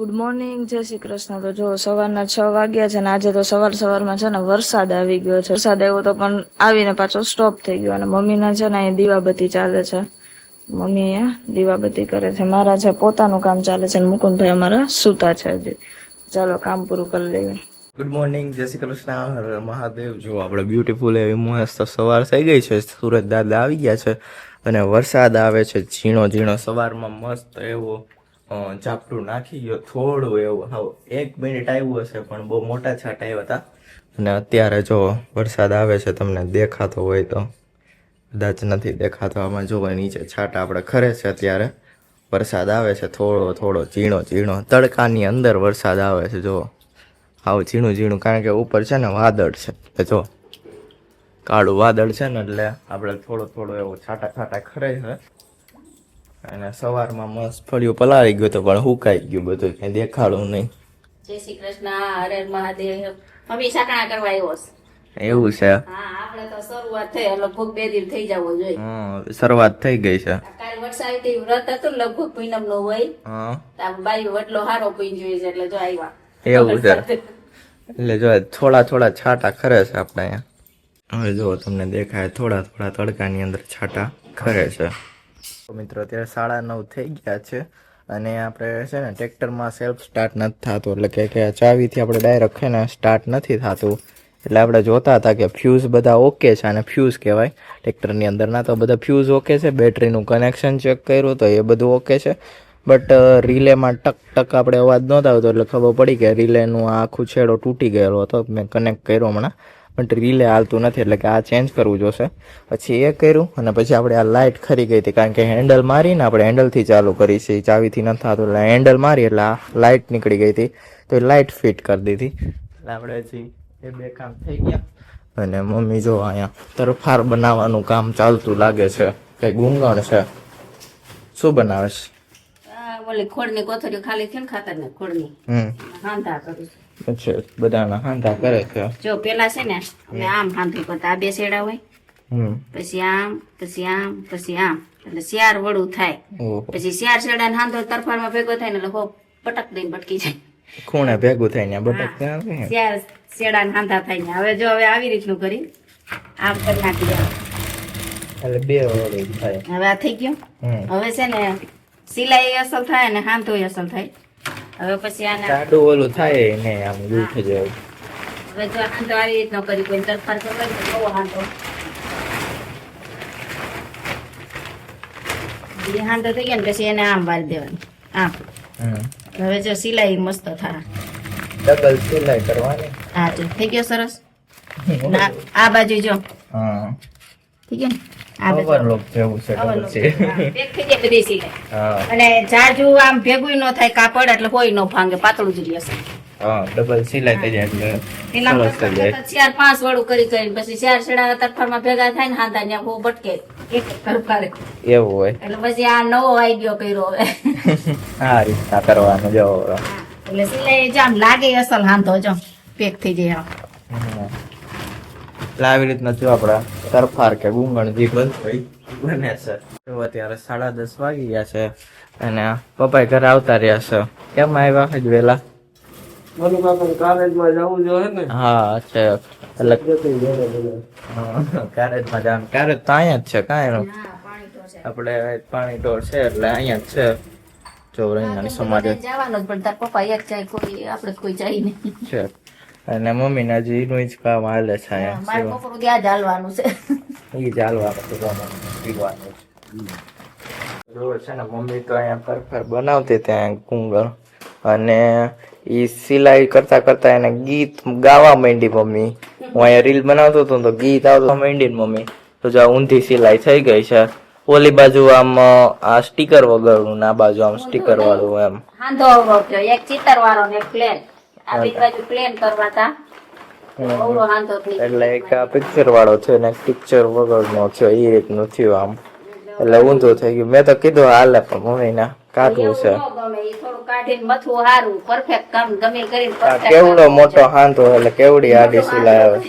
Good morning, જય શ્રી કૃષ્ણ. તો જો સવારના 6 વાગ્યા છે ને આજે તો સવારમાં છે ને વરસાદ આવી ગયો છે. વરસાદ આવ્યો તો પણ આવીને પાછો સ્ટોપ થઈ ગયો અને મમ્મીના છે ને અહીંયા દીવાબત્તી ચાલે છે. મમ્મી અહીંયા દીવાબત્તી કરે છે. મારા છે પોતાનું કામ ચાલે છે અને મુકુંદભાઈ અમારા સૂતા છે હજી. ચાલો કામ પૂરું કરી લઈએ. ગુડ મોર્નિંગ, જય શ્રી કૃષ્ણ, હર મહાદેવ. જો આપણે બ્યુટીફુલ એવી મસ્ત સવાર થઈ ગઈ છે. સુરત દાદા આવી ગયા છે અને વરસાદ આવે છે ઝીણો ઝીણો. સવારમાં મસ્ત એવો ઝાપટું નાખી ગયો, થોડું એવું હાવ 1 મિનિટ આવ્યું હશે પણ બહુ મોટા છાંટા આવ્યા હતા. અને અત્યારે જો વરસાદ આવે છે, તમને દેખાતો હોય તો, કદાચ નથી દેખાતો. આમાં જો નીચે છાંટા આપણે ખરે છે. અત્યારે વરસાદ આવે છે થોડો થોડો ઝીણો ઝીણો. તડકાની અંદર વરસાદ આવે છે જો આવું ઝીણું ઝીણું, કારણ કે ઉપર છે ને વાદળ છે, જો કાળું વાદળ છે ને એટલે આપણે થોડો થોડો એવું છાંટા છાંટા ખરે છે. અને સવારમાં મસ્ત ફળિયું પલાળી ગયું તો પણ હુકાઈ ગયું બધું, કઈ દેખાડું નહીં. જય શ્રી કૃષ્ણ, હરે મહાદેવ. મમ્મી સાકણા કરવા આવ્યો છે. એવું છે? હા, આપણે તો શરૂઆત થઈ, લગભગ 2 દિન થઈ જવો જોઈએ. શરૂઆત થઈ ગઈ છે. કાલ વરસાદ હતી, વ્રત હતું, લગભગ પૂનમ નો હોય. બાઈ વટલો હારો પીન જોઈએ છે એટલે જો આવ્યા. એવું છે? એટલે જો થોડા થોડા છાંટા ખરે છે આપણે અહીંયા. હવે જો તમને દેખાય થોડા થોડા તડકાની અંદર છાંટા ખરે છે. મિત્રો અત્યારે 9:30 થઈ ગયા છે અને આપણે છે ને ટ્રેક્ટરમાં સેલ્ફ સ્ટાર્ટ નથી થતું, એટલે કે ચાવીથી આપણે ડાયરેક્ટ છે ને સ્ટાર્ટ નથી થતું. એટલે આપણે જોતા હતા કે ફ્યુઝ બધા ઓકે છે, અને ફ્યુઝ કહેવાય ટ્રેક્ટરની અંદરના, તો બધા ફ્યુઝ ઓકે છે. બેટરીનું કનેક્શન ચેક કર્યું તો એ બધું ઓકે છે. બટ રિલેમાં ટક ટક આપણે અવાજ નહોતો આવતો, એટલે ખબર પડી કે રિલેનું આખું છેડો તૂટી ગયેલો હતો. મેં કનેક્ટ કર્યો હમણાં, બટ રિલે હાલતું નથી, એટલે કે આ ચેન્જ કરવું જોશે. પછી એ કર્યું અને પછી આપણે આ લાઇટ ખરી ગઈ હતી, કારણ કે હેન્ડલ મારીને આપણે હેન્ડલથી ચાલુ કરી છે, ચાવીથી નથી થતું. એટલે હેન્ડલ મારી એટલે આ લાઇટ નીકળી ગઈ હતી, તો એ લાઇટ ફિટ કરી દીધી. એટલે આપણે હજી એ 2 કામ થઈ ગયા. અને મમ્મી જો અહીંયા તરફાર બનાવવાનું કામ ચાલતું લાગે છે. કઈ ગુંગણ છે, શું બનાવે છે? ઓલી ખોડની કોથળીઓ ખાલી છે ને ખાતરની ખોડની હાંધા કરું. અચ્છા, બધાના હાંધા કરે છે. જો પેલા છે ને અમે આમ હાંધું કરતા, આ 2 શેડા હોય, પછી આમ, પછી આમ, પછી આમ, એટલે 4 વડું થાય. પછી 4 શેડા ને હાંધો તરફારમાં ભેગો થાય ને એટલે હો પટક દઈને ભટકી જાય. ખૂણે ભેગું થાય ને બટક 4 શેડા ને હાંધા થાય ને. હવે જો હવે આવી રીતનું કરી આમ કરી નાખી દે એટલે 2 વડું થાય. હવે આ થઈ ગયું. હવે છે ને સિલાઈ અસલ થાય ને હાંધો અસલ થાય. હવે પછી આને સાડું ઓલું થાય ને આમ ગૂંથ જાય. હવે જો હાંધો આવી રીતનો કરી કોઈ તરફાર કરી બહુ હાંધો હાંધો થઈ ગયા ને પછી એને આમ વાળી દેવાનું આમ. હવે જો સિલાઈ મસ્ત થાય, ડબલ સિલાઈ કરવાની. હા જો થઈ ગયો સરસ. આ બાજુ જો થઈ ગયો ને ઓવરલોક જેવું છે, ડબલ છે. પેક થઈ જાય બધી સિલાઈ. અને જાજુ આમ ભેગું ન થાય કાપડ, એટલે કોઈ ન ભાંગે, પાતળું જ રહેશે. ડબલ સિલાઈ થઈ જાય એટલે સરસ થઈ જાય. 4-5 વડું કરી કરીને પછી 4 શેડા તરફારમાં ભેગા થાય ને હાંધા ને બહુ ભટકે એક કરે એવું હોય. એટલે પછી આ નવો આઈડિયો કર્યો હવે. આ રીતના કરવાનું જો. એટલે સિલાઈ જો આમ લાગે અસલ હાંધો જો પેક થઈ જાય. એટલે આવી રીતના જો આપડા તરફાર કે ગુંગણ જે બનતું હોય બને છે. અત્યારે 10:30 વાગી ગયા છે અને પપ્પા ઘરે આવતા રહ્યા છે. કેમ આવ્યા હજ વેલા? કાલેજમાં જવું જોઈએ ને. હા અચ્છા, એટલે કારેજમાં જવાનું. કારેજ તો અહીંયા જ છે, કાંઈ આપણે પાણી ઢોર છે એટલે અહીંયા જ છે. જો રહીને સમાજ જવાનું જ પણ તાર પપ્પા એક જાય, કોઈ આપણે કોઈ જાય નહીં છે. અને મમ્મી ને હજી એનું જ કામ હાલે છે મારે પપ્પા ત્યાં જ હાલવાનું છે. એ ચાલવાનું પીવાનું છે ને. મમ્મી તો અહીંયા પરફર બનાવતી ત્યાં કુંગળ, અને એ સિલાઈ કરતા કરતા એને ગીત ગાવા માંડી મમ્મી. હું અહીંયા રીલ બનાવતો હતો તો ગીત આવતો માંડી ને મમ્મી તો જો ઊંધી સિલાઈ થઈ ગઈ છે. ઓલી બાજુ આમ આ સ્ટીકર વગરનું ને આ બાજુ આમ સ્ટીકર વાળું એમ. હાંધો એક ચિત્તર વાળો ને એક પ્લેન. આ બી બાજુ પ્લેન કરવાતા ઓલો હાંધો થઈ. એટલે એક આ પિક્ચર વાળો છે ને પિક્ચર વગરનો છે, એ રીતનું થયું આમ. એટલે ઊંધું થઈ ગયું. મેં તો કીધું હાલે પણ મમ્મી ના કાઢવું છે. ગમે એ થોડુંક મોટું કાઢીને મથવું સારું પરફેક્ટ કામ ગમે કરીને આ perfect કેવડો મોટો હાંધો એટલે કેવડી આડી સિલાઈ આવે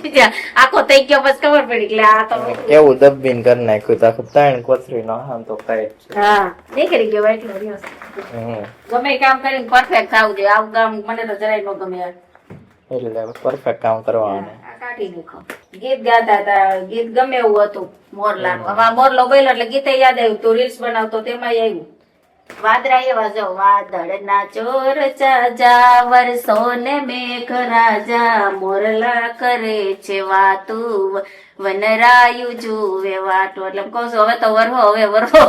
આખો થઈ ગયો બસ ખબર પડી એટલે આ તો કેવું દબીને કરી નાખ્યું તો આખું 3 કોથળી નો હાંધો કાંઈ હા નીકળી ગયો એટલો રહ્યો ગમે કામ કરીને પરફેક્ટ થવું જોઈએ આવું કામ મને તો જરાય ન ગમે એટલે પરફેક્ટ કામ કરવાનું આ કાઢી નાખો ગીત ગાતા હતા ગીત ગમે એવું હતું મોરલાનું હવે આ મોરલો બોલ્યો એટલે ગીતે યાદ આવ્યું તું રીલ્સ બનાવતો તેમાં આવ્યું વાદળા એવા જો વાદળના ચોર ચાજા વરસો ને મેઘ રાજા મોરલા કરે છે વાતું વનરાયું જુએ વાટો એટલે કહું છું હવે તો વરહો હવે હવે તો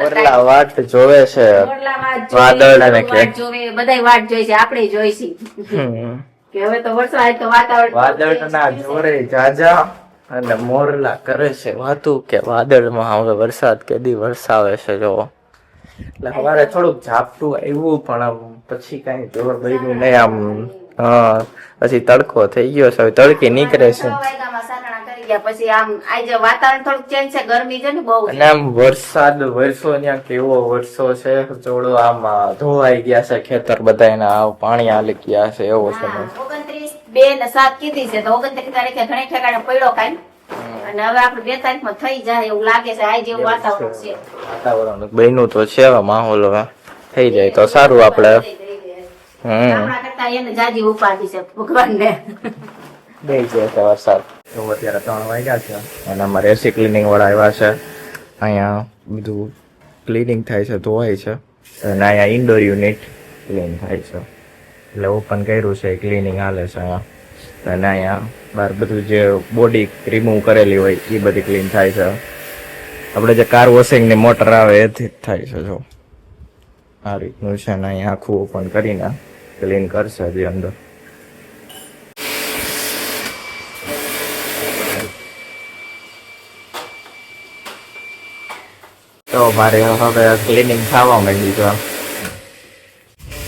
મોરલા વાટ જોવે છે મોરલા વાદળને કે વાટ જોવે બધાય વાટ જોઈ છે આપણે જોઈશી કે હવે તો વરસાદ તો વાદળના જોરે જાજા અને મોરલા કરે છે વાતું કે વાદળમાં હવે વરસાદ કેદી વરસાવે છે જો એટલે સવારે થોડુંક ઝાપટું આવ્યું પણ આમ પછી કઈ જોર બન્યું નહીં આમ પછી તડકો થઈ ગયો છે હવે તડકી નીકળે છે પછી આમ આજે વાતાવરણ થોડુંક ચેન્જ છે ગરમી છે ને બહુ અને આમ વરસાદ વરસો ત્યાં કેવો વરસો છે જોડો આમ ધોવાઈ ગયા છે ખેતર બધા પાણી હાલી ગયા છે એવો છે 29, 2 ને 7 કીધી છે તો 29 તારીખે ઘણી ઠેકાણે પડ્યો કાઈ અને હવે આપણે 2 તારીખમાં થઈ જાય એવું લાગે છે આ જેવું વાતાવરણ છે વાતાવરણ બન્યું તો છે હવે માહોલ હવે થઈ જાય તો સારું આપણે આપણા કરતા એને જાજી ઉપાધિ છે ભગવાનને બે છે વરસાદ તો અત્યારે 3 વાગ્યા છે અને અમારે એસી ક્લિનિંગ વાળા આવ્યા છે અહીંયા બધું ક્લિનિંગ થાય છે ધોવાય છે અને અહીંયા ઇન્ડોર યુનિટ ક્લીન થાય છે એટલે ઓપન કર્યું છે ક્લિનિંગ હાલે છે અહીંયા અને અહીંયા બહાર બધું જે બોડી રિમૂવ કરેલી હોય એ બધી ક્લીન થાય છે આપણે જે કાર વોશિંગની મોટર આવે એથી જ થાય છે જો આ રીતનું છે ને અહીંયા આખું ઓપન કરીને ક્લીન કરશે હજી અંદર તો મારે હવે ક્લિનિંગ થવા માંડ્યું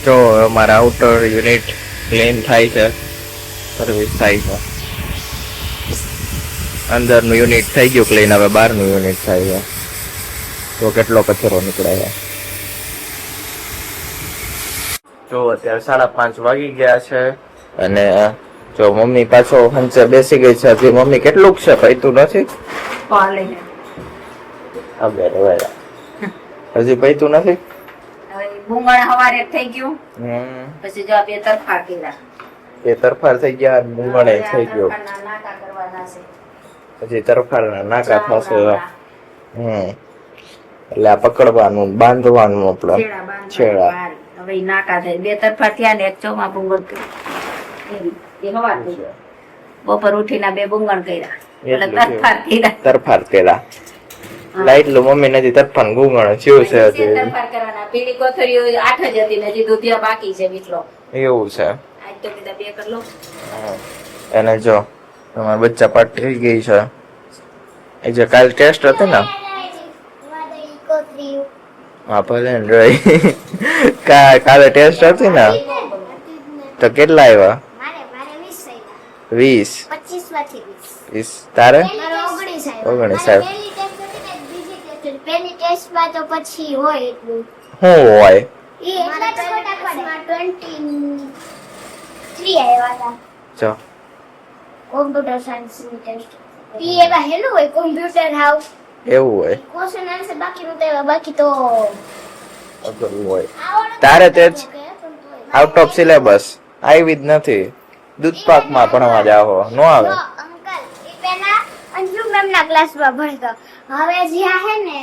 છે જો મારા આઉટર યુનિટ ક્લીન થાય છે સર્વિસ થાય છે અંદરનું યુનિટ થઈ ગયું ક્લીન હવે બહારનું યુનિટ થાય છે તો કેટલો કચરો નીકળે છે જો અત્યારે 5:30 વાગી ગયા છે અને જો મમ્મી પાછો હંચે બેસી ગઈ છે હજી મમ્મી કેટલું છે પૈતું નથી હજી પૈતું નથી ભૂંગળ હવારે થઈ ગયું પછી જો આ 2 તરફા કર્યા એ તરફાર થઈ ગયા મૂંગણે થઈ ગયો નાકા કરવાના છે પછી તરફારના નાકા થશે એટલે આ પકડવાનું બાંધવાનું આપણે છેડા હવે ઈ નાકા થાય 2 તરફા થયા ને એક ચોમા ભૂંગળ કર્યું એ હવાર થઈ ગયો બપોર ઉઠીને 2 ભૂંગળ કર્યા એટલે તરફાર કર્યા તરફાર કર્યા લાઈટલું મમ્મી નથી તરફાન ગુંગણ થયું છે હજી તરફાર કરવાના પીળી કોથળીઓ 8 જ હતી ને હજી દૂધિયા બાકી છે વિચલો એવું છે આજ તો કીધા 2 કરી લો એને જો તમારા બચ્ચા પાટ થઈ ગઈ છે એ જે કાલ ટેસ્ટ હતી ને હા ભલે ને રહી કાલે ટેસ્ટ હતી ને તો કેટલા આવ્યા 20 તારે 19 પેલી ટેસ્ટમાં તો પછી હોય એટલું શું હોય એ એટલા ફટાફટમાં 23 આવ્યા હતા જો કોમ્પ્યુટર સાયન્સની ટેસ્ટ ઈ એવા હેલું હોય કોમ્પ્યુટર હાઉસ એવું હોય ક્વેશ્ચન આન્સર બાકીનું તો એવા બાકી તો અઘરું હોય તારે તે જ આઉટ ઓફ સિલેબસ આવી જ નથી દૂધપાકમાં ભણવા જાઓ નો આવે અંકલ ઈ પેલા અંજુ મેમના ક્લાસમાં ભણતો હવે જ્યાં હે ને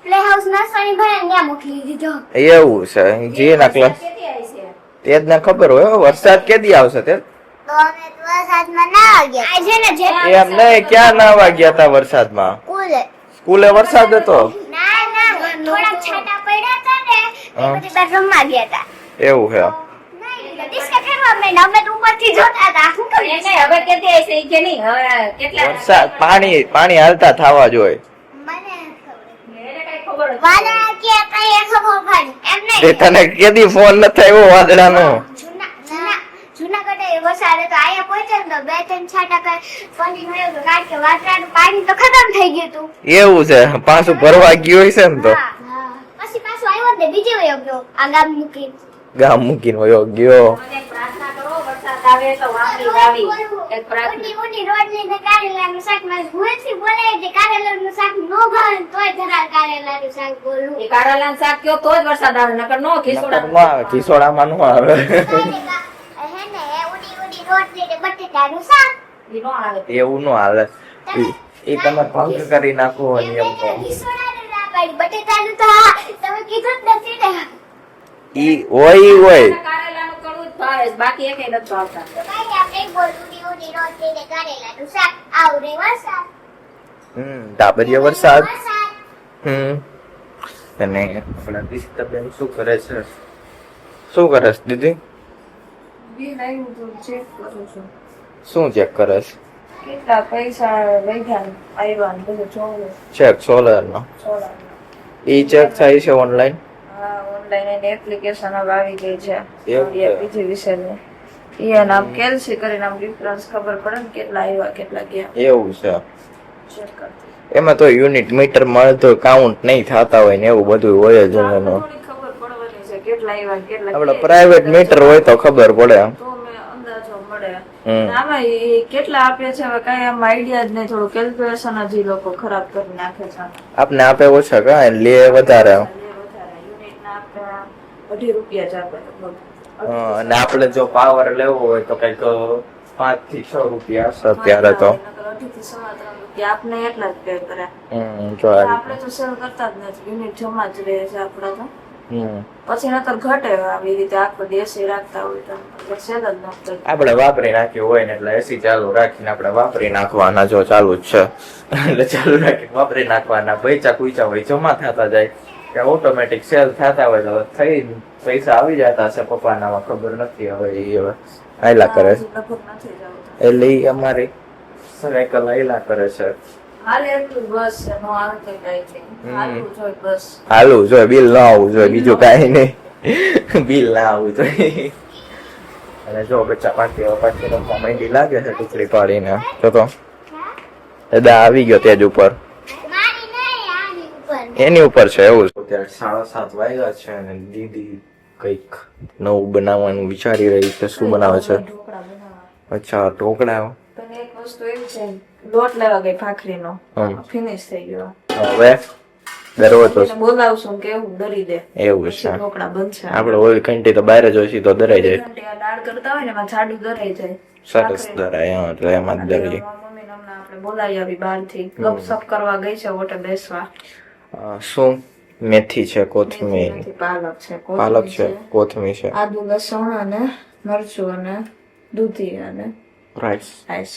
પ્લે હાઉસ નર્સરી ભણે ત્યાં મોકલી દીધો એવું છે જે ના ક્લાસ તે જ ને ખબર હોય હો, વરસાદ કેદી આવશે તે તો અમે વરસાદમાં ના ગયા આજે ને જે એમ નહીં ક્યાં નાવા ગયા તા વરસાદમાં સ્કૂલે વરસાદ હતો ના થોડા છાંટા પડ્યા હતા ને એ પછી બાર રમવા ગયા હતા એવું છે ડિસ્કો કરવા મેં અમે તો ઉપરથી જોતા હતા શું કહું હવે કેતી આવી છે ઈ કે નહીં હવે કેટલા વરસાદ પાણી હાલતા થવા જોઈએ મને એને કઈ ખબર જ વાદળા કે કઈ ખબર પડી એમ તે નહીં તને કેદી ફોન ન થયો વાદળાનો જૂનાગઢ વરસાદ હતો અહીંયા પહોંચ્યો ને તો 2-3 છાંટા પડી મળ્યો તો કારણ કે વાદળાનું પાણી તો ખતમ થઈ ગયું હતું એવું છે પાછું ભરવા ગયું હશે ને તો પછી પાછું આવ્યો ને બીજે વયો ગયો આ ગામ મૂકી ગામ મૂકીને વયો ગયો. મને પ્રાર્થના કરો વરસાદ આવે તો વાવણી વાવી એક પ્રાર્થના ઉડી ઉડી રોટલી ને કારેલાનું શાક માં ભૂલથી બોલે કે કારેલાનું શાક નો ભાવે તોય જરા કારેલાનું શાક બોલું. એ કારેલાનું શાક કયો તો જ વરસાદ આવે નકર નો ખીસોડા ન આવે, ખીસોડામાં ન આવે. હે ને ઉડી ઉડી રોટલી ને બટેટાનું શાક ઈ નો આવે. એવું ન હાલે. એ તમે ભંગ કરી નાખો નિયમ તો. ખીસોડાનું ના પાડી બટેટાનું તો હા તમે કીધું જ નથી ને. ઈ હોય કારેલાનું કડવું જ ભાવે છે, બાકી એકેય નથી ભાવતા. તો ભાઈ આપણે બોલ ઉડી ઉડી રોટલી ને કારેલાનું શાક આવડે વરસાદ ડાબરીયો વરસાદ. વરસાદ અને આપણા દિશતાબેન શું કરે છે? શું કરે છે દીદી? બિલ આવ્યું તો ચેક કરું છું શું ચેક કરે છે? કેટલા પૈસા લખ્યા આવ્યા ને બધું જોવું ચેક સોલર નો. ઈ ચેક થાય છે ઓનલાઈન? હા ઓનલાઈન એની એપ્લિકેશન હવે આવી ગઈ છે એવું છે? બીજી વિશેની ઈ આમ કેલ્સી કરીને આમ ડિફરન્સ ખબર પડે ને કેટલા આવ્યા કેટલા ગયા એવું છે. ચેક કરતી એમાં તો યુનિટ મીટર મળતો કાઉન્ટ નહીં થતા હોય ને એવું બધું હોય જ એનું. થોડી ખબર પડવાની છે કેટલા આવ્યા ને કેટલા આપડે ગયા. પ્રાઇવેટ મીટર હોય તો ખબર પડે. તો મેં અંદાજો મળે હમ. આમાં ઈ કેટલા આપે છે હવે કઈ આમ આઈડિયા જ નહીં થોડું કેલ્ક્યુલેશન જ ઈ લોકો ખરાબ કરી નાખે છે આપને આપે ઓછા કા લે વધારે. યુનિટ ના આપે 2.5 રૂપિયા જ આપે લગભગ. અને આપણે જો પાવર લેવો હોય તો કઈક 5 થી 6 રૂપિયા હશે અત્યારે તો. 2.5 થી 3.5 રૂપિયા આપને એટલા જ પે કરે જો આ આપણે તો સેલ કરતા જ નથી યુનિટ જમા જ રહે છે આપડા તો હમ. પછી નતર ઘટે આવી રીતે આખો દેશી રાખતા હોય તો સેલ જ ન કરતા. આપણે વાપરી નાખ્યું હોય ને એટલે એસી ચાલુ રાખીને આપણે વાપરી નાખવાના. જો ચાલુ જ છે એટલે ચાલુ રાખીને વાપરી નાખવાના. પૈસા કુઈચા હોય જમા થતા જાય કે ઓટોમેટિક સેલ થતા હોય તો થઈ પૈસા આવી જતા હશે પપ્પાનામાં ખબર નથી હવે એ હવે આયલા કરે છે. લગભગ નથી જવું એટલે ઈ અમારી સાયકલ આયલા કરે છે. હાલે એટલું બસ છે નો આવે તો કઈ નહીં હાલવું જોઈએ બસ હાલું જોઈએ, બિલ ના આવવું જોઈએ, બીજું કાંઈ નહીં. બિલ ના આવવું જોઈએ. અને જો બચ્ચા પાછી રમવા માંડી લાગે છે ટુકડી પાડીને. જો તો દાદા આવી ગયો તેજ ઉપર, મારી નહીં આની ઉપર એની ઉપર છે એવું. અત્યારે 7:30 વાગ્યા છે અને દીદી કઈક નવું બનાવવાનું વિચારી રહી છે. શું બનાવે છે? ઢોકળા બનાવવા અચ્છા ઢોકળા. પણ એક વસ્તુ એવી છે લોટ લેવા ગઈ ભાખરીનો હમ. ફિનિશ થઈ ગયો હવે દરવો તો એને બોલાવશું કે એવું ડરી દે એવું પછી છે. ઢોકળા બનશે આપણે ઓલી ઘંટી તો બહાર જ હોય તો દરાઈ જાય. ઘંટી આ દાળ કરતા હોય ને એમાં જાડું દરાઈ જાય સરસ દરાય. હા, એટલે એમાં જ દરી. મમ્મીને હમણાં આપણે બોલાવી આવી બહારથી ગપસપ કરવા ગઈ છે ઓટે બેસવા. શું મેથી છે, કોથમીર, નથી, પાલક છે પાલક છે, કોથમીર છે, આદુ લસણ અને મરચું અને દૂધી અને રાઈસ. રાઈસ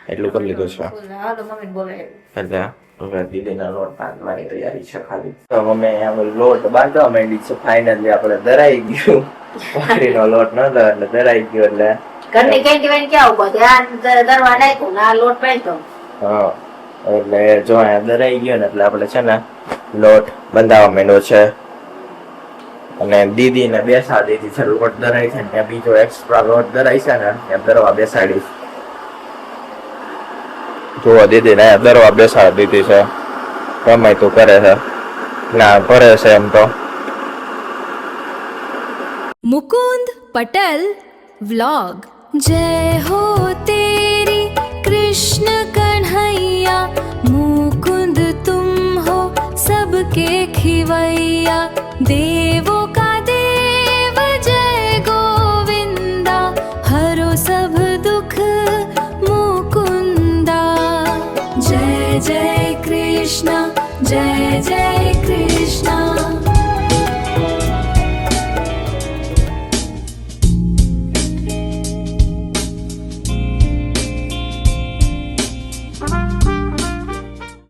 એટલું કરી લીધું છે. હાલો મમ્મીને બોલાવી એટલે હવે દીદીના લોટ બાંધવાની તૈયારી છે ખાલી. તો અમે આમ લોટ બાંધવા માંડી છે. ફાઇનલી આપણે દરાઈ ગયું. ભાખરીનો લોટ ન હતો એટલે દરાઈ ગયો. એટલે ઘરની કઈ કહેવાય ક્યાં ઉભો ધ્યાન દરવા નાખ્યું ને આ લોટ પાડ્યો. હા એટલે જો અહીંયા દરાઈ ગયો ને એટલે આપણે છે ને લોટ બંધાવા માંડ્યો છે. અને દીદીને બેસાડી દીધી છે. લોટ દરાઈ છે ને ત્યાં બીજો એક્સ્ટ્રા લોટ દરાઈ છે ને ત્યાં દરવા બેસાડી. જો દીદીને અહીંયા દરવા બેસાડી દીધી છે. ગમે તું કરે છે ના ભરે છે એમ તો. मुकुंद पटल व्लॉग जय हो तेरी कृष्ण कन्हैया मुकुंद तुम हो सबके खिवैया देवो